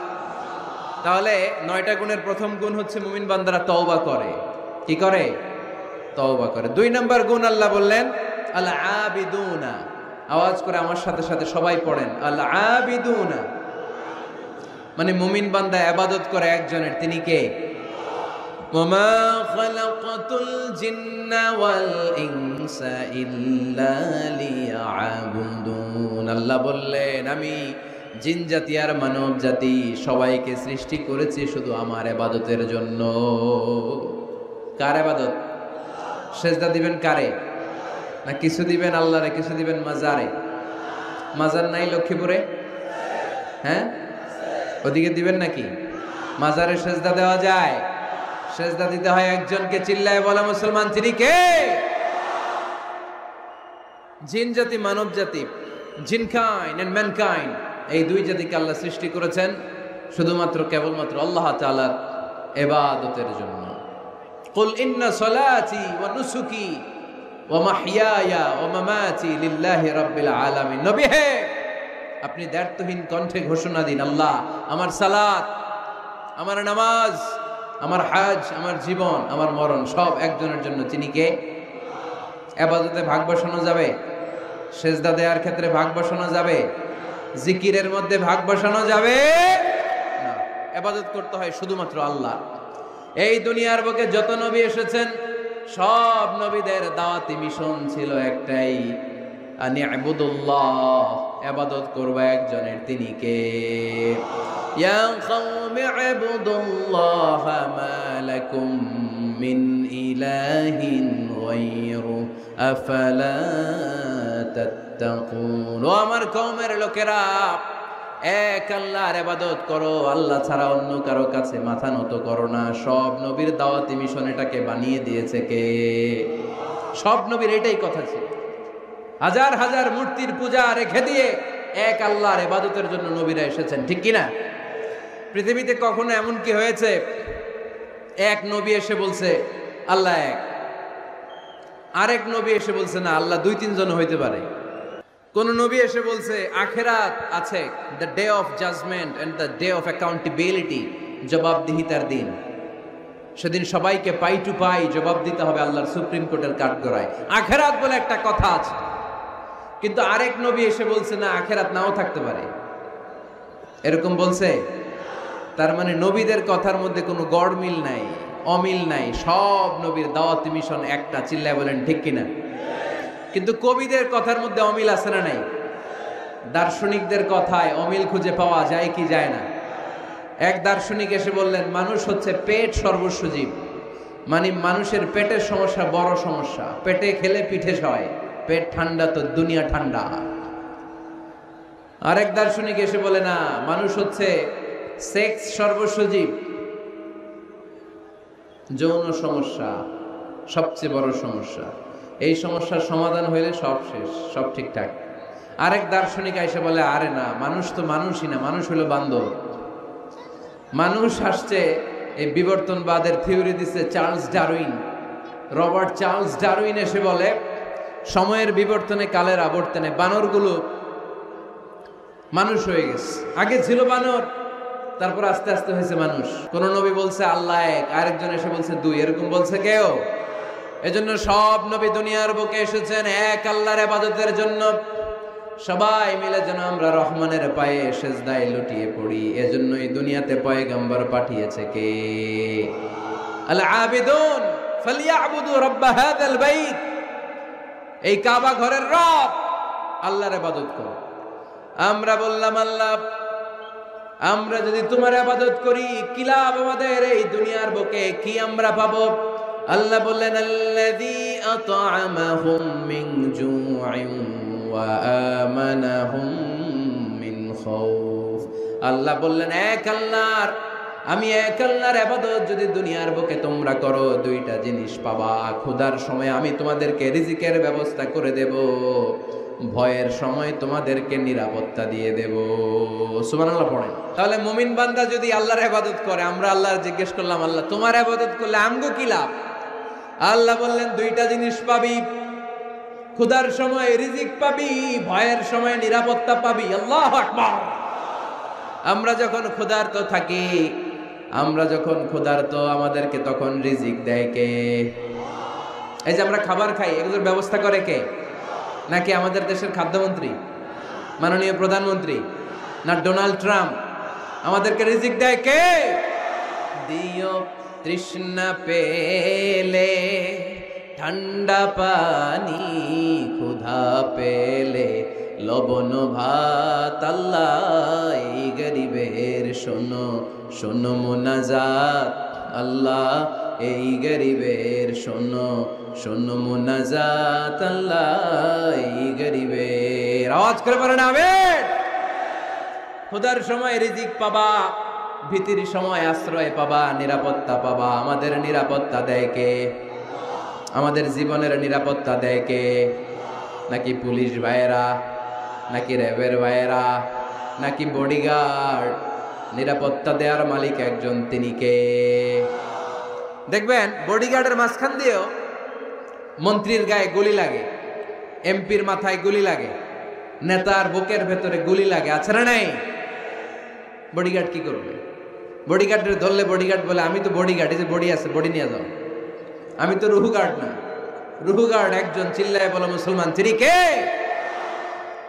তাহলে 9টা গুণের প্রথম গুণ হচ্ছে মুমিন বান্দারা তওবা করে। কি করে? তওবা করে। 2 নম্বর গুণ আল্লাহ বললেন আল আবিদুনা। আওয়াজ করে আমার সাথে সাথে সবাই পড়েন আল আবিদুনা। মানে মুমিন বান্দা ইবাদত করে একজনের, তিনি কে? ওয়ামা খালাকাতুল জিন্না ওয়াল ইনসা ইল্লা লিয়াবুদুন। আল্লাহ বললেন আমি জিন জাতি আর মানব জাতি সবাইকে সৃষ্টি করেছি শুধু আমার ইবাদতের জন্য। কার ইবাদত? সেজদা দিবেন কারে? না কিছু দিবেন আল্লাহরে, কিছু দিবেন মাজারে? মাজার নাই লক্ষ্মীপুরে? হ্যাঁ, ওদিকে দিবেন নাকি? মাজারে সেজদা দেওয়া যায়? সেজদা দিতে হয় একজনকে। চিল্লায় বলা মুসলমান, তিনি কে? জিন জাতি মানব জাতি, জিনকাইন্ড এন্ড ম্যানকাইন্ড, এই 2 জাতিকে আল্লাহ সৃষ্টি করেছেন শুধুমাত্র কেবলমাত্র আল্লাহ তাআলার ইবাদতের জন্য। কুল ইন্না সলাতি ওয়া নুসুকি ওয়া মাহইয়ায়া ওয়া মামাতি লিল্লাহি রাব্বিল আলামিন। নবী হে, আপনি দ্ব্যর্থহীন কণ্ঠে ঘোষণা দিন, আল্লাহ আমার সালাত, আমার নামাজ, আমার হজ, আমার জীবন, আমার মরণ সব একজনের জন্য। তিনি কে? ইবাদতে ভাগ বসানো যাবে? সেজদা দেওয়ার ক্ষেত্রে ভাগ বসানো যাবে? জিকিরের মধ্যে ভাগ বসানো যাবে না। ইবাদত করতে হয় শুধুমাত্র আল্লাহ। এই দুনিয়ার বুকে যত নবী এসেছেন সব নবীদের দাওয়াতি মিশন ছিল একটাই, আনি ইবুদুল্লাহ, ইবাদত করবা একজনের, তিনি কে? ইয়া কওমি ইবুদুল্লাহ মা লাকুম মিন ইলাহিন গায়রু আফালা তাত্তাকুন। ও আমার কওমের লোকেরা, এক আল্লাহর ইবাদত করো, আল্লাহ ছাড়া অন্য কারো কাছে মাথা নত করো না। সব নবীর দাওয়াতি মিশন এটাকে বানিয়ে দিয়েছে কে? সব নবীর এটাই কথা ছিল। হাজার হাজার মূর্তির পূজা রেখে দিয়ে এক আল্লাহর ইবাদতের জন্য নবীরা এসেছেন। ঠিক কি না? পৃথিবীতে কখনো এমন কি হয়েছে এক নবী এসে বলছে আল্লাহ এক, আরেক নবী এসে বলছে না আল্লাহ 2-3 জন হইতে পারে? কোন নবী এসে বলছে আখিরাত আছে, the day of judgement and the day of accountability, জবাবদিহিতার দিন, সেদিন সবাইকে পাই টু পাই জবাব দিতে হবে আল্লাহর সুপ্রিম কোর্টের কাঠগড়ায়। আখিরাত বলে একটা কথা আছে, কিন্তু আরেক নবী এসে বলছে না আখিরাত নাও থাকতে পারে। এরকম বলছে? তার মানে নবীদের কথার মধ্যে কোনো গড়মিল নাই, অমিল নাই। সব নবীর দাওয়াতি মিশন একটা। চিল্লায় বলেন ঠিক কিনা? কিন্তু কবিদের কথার মধ্যে অমিল আছে না নাই? দার্শনিকদের কথায় অমিল খুঁজে পাওয়া যায় কি যায় না? এক দার্শনিক এসে বললেন মানুষ হচ্ছে পেট সর্বস্ব জীব, মানে মানুষের পেটের সমস্যা বড় সমস্যা, পেটে খেলে পিঠে সয়, পেট ঠান্ডা তো দুনিয়া ঠান্ডা। আরেক দার্শনিক এসে বলে না, মানুষ হচ্ছে সেক্স সর্বস্ব জীব, যৌন সমস্যা সবচেয়ে বড় সমস্যা, এই সমস্যার সমাধান হইলে সব শেষ, সব ঠিকঠাক। আরেক দার্শনিক এসে বলে আরে না, মানুষ তো মানুষই না, মানুষ হলো বান্দর। মানুষ আসছে, এই বিবর্তনবাদের থিওরি দিচ্ছে Charles Darwin, Robert Charles Darwin এসে বলে সময়ের বিবর্তনে কালের আবর্তনে বানরগুলো মানুষ হয়ে গেছে। আগে ছিল বানর, তারপর আস্তে আস্তে হয়েছে মানুষ। কোন নবী বলছে আল্লাহ এক, আরেকজন এসে বলছে 2, এরকম বলছে কেউ? এজন্য সব নবী দুনিয়ার বুকে এসেছেন এক আল্লাহর ইবাদতের জন্য। সবাই মিলে যেন আমরা রহমানের পায়ে সেজদায় লুটিয়ে পড়ি। এজন্যই দুনিয়াতে পয়গম্বর পাঠিয়েছে কে? আল আবিদুন ফালিয়াবুদু রাব্ব হাযাল বাইত, এই কাবা ঘরের রব আল্লাহর ইবাদত করো। আমরা বললাম আল্লাহ আমরা যদি তোমার ইবাদত করি কি লাভ আমাদের এই দুনিয়ার বুকে, কি আমরা পাবো? আল্লাহ বললেন আল্লাযী আত'আমাহুম মিন জু'ইন ওয়া আমানাহুম মিন খাউফ। আল্লাহ বললেন আমি এক আল্লাহর ইবাদত যদি দুনিয়ার বুকে তোমরা করো, দুইটা জিনিস পাবা। ক্ষুধার সময় আমি তোমাদেরকে রিজিকের ব্যবস্থা করে দেব, ভয়ের সময় তোমাদেরকে নিরাপত্তা দিয়ে দেব। সুবহানাল্লাহ পড়েন। তাহলে মুমিন বান্দা যদি আল্লাহর ইবাদত করে, আমরা আল্লাহর জিজ্ঞেস করলাম আল্লাহ তোমার ইবাদত করলে আমগো কি লাভ? আল্লাহ বললেন দুইটা জিনিস পাবি, ক্ষুধার সময় রিজিক পাবি, ভয়ের সময় নিরাপত্তা পাবি। আল্লাহু আকবার। আমরা যখন ক্ষুধার্ত থাকি, আমাদেরকে তখন রিজিক দেয় কে? এই যে আমরা খাবার খাই, এগুলোর ব্যবস্থা করে কে? নাকি আমাদের দেশের খাদ্যমন্ত্রী, মাননীয় প্রধানমন্ত্রী, না ডোনাল্ড ট্রাম্প? আমাদেরকে রিজিক দেয় কে? দিও তৃষ্ণা পেলে ঠান্ডা পানি, ক্ষুধা পেলে লবণ ভাত। আল্লাহ এই গরিবের শোনো শোনো মুনাজাত, আল্লাহ এই গরিবের শোনো শোনো মুনাজাত, আল্লাহ এই গরিবের। আওয়াজ করে বলেন আমিন। ক্ষুধার সময় রিজিক পাবা, ভীতির সময় আশ্রয় পাবা, নিরাপত্তা পাবা। আমাদের নিরাপত্তা দেয় কে? আমাদের জীবনের নিরাপত্তা দেয় কে? নাকি পুলিশ ভাইয়েরা, নাকি র্যাবের ভাইয়েরা, নাকি বডিগার্ড? নিরাপত্তা দেওয়ার মালিক একজন, তিনি কে? দেখবেন বডিগার্ডের মাঝখান দিয়েও মন্ত্রীর গায়ে গুলি লাগে, এমপির মাথায় গুলি লাগে, নেতার বুকের ভেতরে গুলি লাগে, আছে না নাই? বডিগার্ড কি করবে? বডিগার্ডের ধরলে বডিগার্ড বলে আমি তো বডিগার্ড, এই যে বডি আছে বডি নিয়ে যাও, আমি তো রুহু গার্ড না। রুহু গার্ড একজন, চিল্লায় বলো মুসলমান, তিনি কে?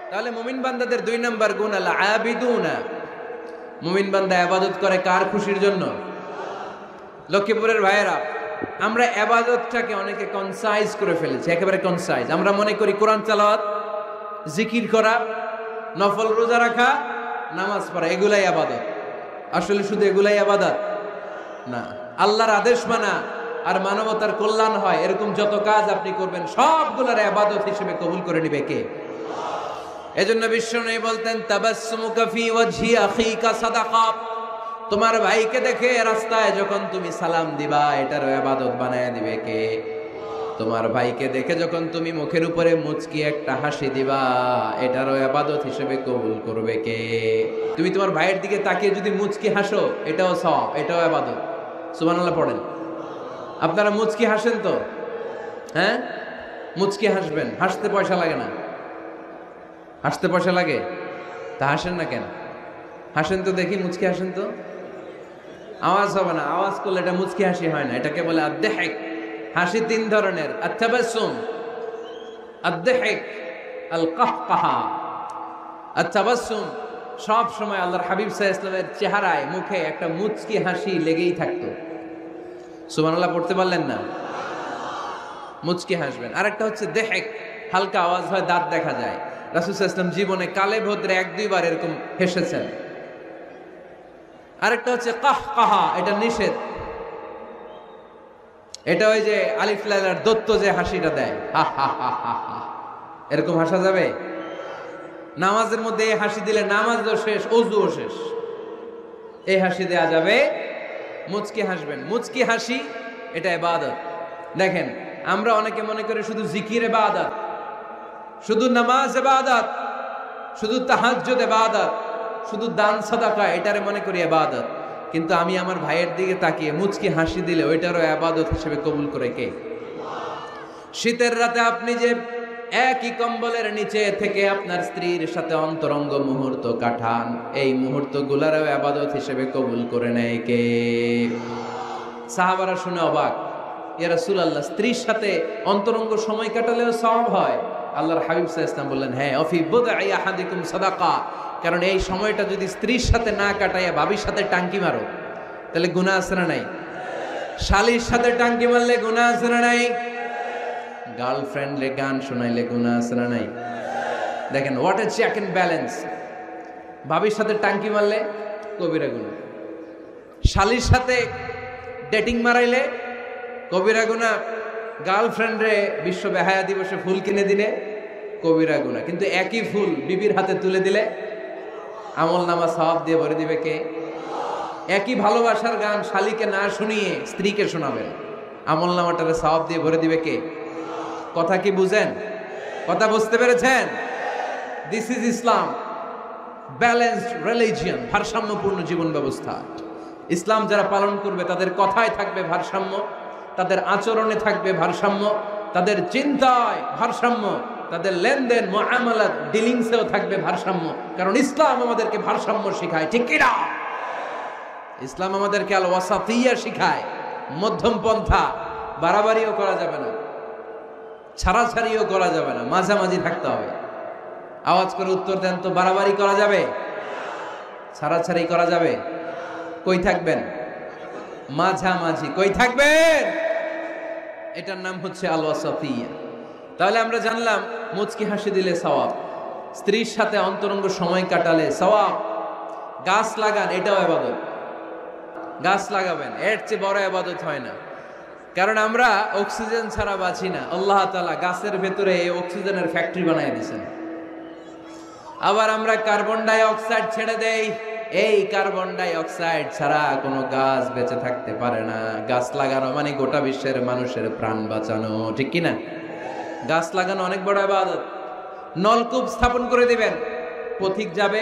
তাহলে মুমিন বান্দাদের 2 নাম্বার গুণ আল আবিদুনা। মুমিন বান্দা ইবাদত করে কার খুশির জন্য? লক্ষ্মীপুরের ভাইয়েরা, আমরা ইবাদতটাকে অনেকে কনসাইজ করে ফেলেছি, একেবারে কনসাইজ। আমরা মনে করি কোরআন তেলাওয়াত, জিকির করা, নফল রোজা রাখা, নামাজ পড়া এগুলাই ইবাদত। আসলে শুধু এগুলাই ইবাদত না। আল্লাহর আদেশ মানা আর মানবতার কল্যাণ হয় এরকম যত কাজ আপনি করবেন সবগুলোর ইবাদত হিসেবে কবুল করে নেবে কে? এজন্য বিশ্বনবী বলতেন তাবাসসুমুকা ফি ওয়াজহি আখিকা সাদাকা। তোমার ভাইকে দেখে রাস্তায় যখন তুমি সালাম দিবা, এটারও ইবাদত বানায় দিবে কে? তোমার ভাইকে দেখে যখন তুমি মুখের উপরে মুচকি একটা হাসি দিবা, এটারও ইবাদত হিসেবে কবুল করবে কে? তুমি তোমার ভাইয়ের দিকে তাকিয়ে যদি মুচকি হাসো, এটাও সওয়াব, এটাও ইবাদত। সুবহানাল্লাহ পড়েন। আপনারা মুচকি হাসেন তো? হ্যাঁ, মুচকি হাসবেন। হাসতে পয়সা লাগে না? হাসতে পয়সা লাগে? তা হাসেন না কেন? হাসেন তো দেখি, মুচকি হাসেন তো। আওয়াজ হবে না, আওয়াজ করলে এটা মুচকি হাসি হয় না, এটাকে বলে আদ-দাহিক। হাসি 3 ধরনের, আত-তাবাসসুম, আদ-দাহিক, আল-কাহকাহা। আত-তাবাসসুম সব সময় আল্লাহর হাবিব সাল্লাল্লাহু আলাইহি ওয়াসাল্লামের চেহারায়, মুখে একটা মুচকি হাসি লেগেই থাকতো। সুবহানাল্লাহ পড়তে পারলেন না? মুচকি হাসবেন। আরেকটা হচ্ছে দাহিক, হালকা আওয়াজ হয়, দাঁত দেখা যায়। রাসূল সাল্লাল্লাহু আলাইহি ওয়াসাল্লাম জীবনে কালে ভদ্রে 1-2 বার এরকম হেসেছেন। আরেকটা হচ্ছে কাহকাহা, এটা নিষেধ। এটা ওই যে আলিফ লাইলার দত্ত যে হাসিটা দেয়, হা হা হা হা হা, এরকম হাসা যাবে? নামাজের মধ্যে এই হাসি দিলে নামাজও শেষ, ওযুও শেষ। এই হাসি দেয়া যাবে। মুচকি হাসবেন। মুচকি হাসি এটা ইবাদত। দেখেন, আমরা অনেকে মনে করি শুধু জিকির ইবাদত, শুধু নামাজ ইবাদত, শুধু তাহাজ্জুদ ইবাদত, শুধু দান সাদাকা এটারে মনে করি ইবাদত। কিন্তু আমি আমার ভাইয়ের দিকে তাকিয়ে মুচকি হাসি দিলে ওইটারও ইবাদত হিসেবে কবুল করে কে? শীতের রাতে আপনি যে একই কম্বলের নিচে থেকে আপনার স্ত্রীর সাথে অন্তরঙ্গ মুহূর্ত কাটান, এই মুহূর্তগুলোরও ইবাদত হিসেবে কবুল করে নেয় কে? সাহাবারা শুনে অবাক, ইয়া রাসূলুল্লাহ, স্ত্রীর সাথে অন্তরঙ্গ সময় কাটালেও সওয়াব হয়? আল্লাহর হাবিব সাল্লাল্লাহু আলাইহি ওয়াসাল্লাম বললেন, হ্যাঁ, অফি বুদআই আহাদিকুম সাদাকা। কারণ এই সময়টা যদি স্ত্রীর সাথে না কাটাইয়া ভাবির সাথে টাঙ্কি মারো, তাহলে গুনাহ আছে না নাই? শালীর সাথে টাঙ্কি মারলে গুনাহ আছে না নাই? গার্লফ্রেন্ডে গান শোনাইলে গুনাহ আছে না নাই? দেখেন, what a check and balance. ভাবির সাথে টাঙ্কি মারলে কবিরা গুনাহ। শালির সাথে ডেটিং মারাইলে কবিরা গুনাহ। গার্লফ্রেন্ডরে বিশ্ব বেহায়া দিবসে ফুল কিনে দিলে কবিরা গুনাহ। কিন্তু একই ফুল বিবির হাতে তুলে দিলে আমলনামা সওয়াব দিয়ে ভরে দিবে কে? একই ভালোবাসার গান শালীকে না শুনিয়ে স্ত্রীকে শোনাবেন, আমলনামাটারে সওয়াব দিয়ে ভরে দিবে কে? কথা কি বুঝেন? কথা বুঝতে পেরেছেন? This is Islam, balanced religion, ভারসাম্যপূর্ণ জীবন ব্যবস্থা। ইসলাম যারা পালন করবে তাদের কথায় থাকবে ভারসাম্য, তাদের আচরণে থাকবে ভারসাম্য, তাদের চিন্তায় ভারসাম্য, তাদের লেনদেন মুআমালাত ডিলিংসেও থাকবে ভারসাম্য। কারণ ইসলাম আমাদেরকে ভারসাম্য শেখায়, ঠিক কি না? ইসলাম আমাদেরকে আল ওয়াসাতিয়া শেখায়, মধ্যম পন্থা। বাড়াবাড়িও করা যাবে না, ছাড়াছাড়িও করা যাবে না, মাঝামাঝি থাকতে হবে। আওয়াজ করে উত্তর দেন তো, বাড়াবাড়ি করা যাবে? ছাড়াছাড়ি করা যাবে? কই থাকবেন? মাঝামাঝি। কই থাকবেন? এটার নাম হচ্ছে আল ওয়াসাতিয়া। তাহলে আমরা জানলাম মুচকি হাসি দিলে সওয়াব, স্ত্রীর সাথে অন্তরঙ্গ সময় কাটালে সওয়াব। গাছ লাগান, এটাও ইবাদত। গাছ লাগাবেন, এর চেয়ে বড় ইবাদত হয় না। কারণ আমরা অক্সিজেন ছাড়া বাঁচি না। আল্লাহ তাআলা গাছের ভেতরে এই অক্সিজেনের ফ্যাক্টরি বানিয়ে দিয়েছেন। আবার আমরা কার্বন ডাই অক্সাইড ছেড়ে দেই, এই কার্বন ডাই অক্সাইড ছাড়া কোনো গাছ বেঁচে থাকতে পারে না। গাছ লাগানো মানে গোটা বিশ্বের মানুষের প্রাণ বাঁচানো, ঠিক কি না? গাছ লাগানো অনেক বড় ইবাদত। নলকূপ স্থাপন করে দিবেন, পথিক যাবে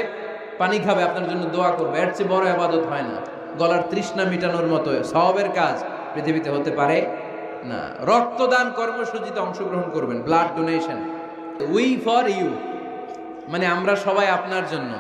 পানি খাবে, আপনার জন্য দোয়া করবে, এর চেয়ে বড় ইবাদত হয় না। গলার তৃষ্ণা মিটানোর মতো সওয়াবের কাজ পৃথিবীতে হতে পারে না। রক্তদান কর্মসূচিতে অংশগ্রহণ করবেন, blood donation. We for you, মানে আমরা সবাই আপনার জন্য।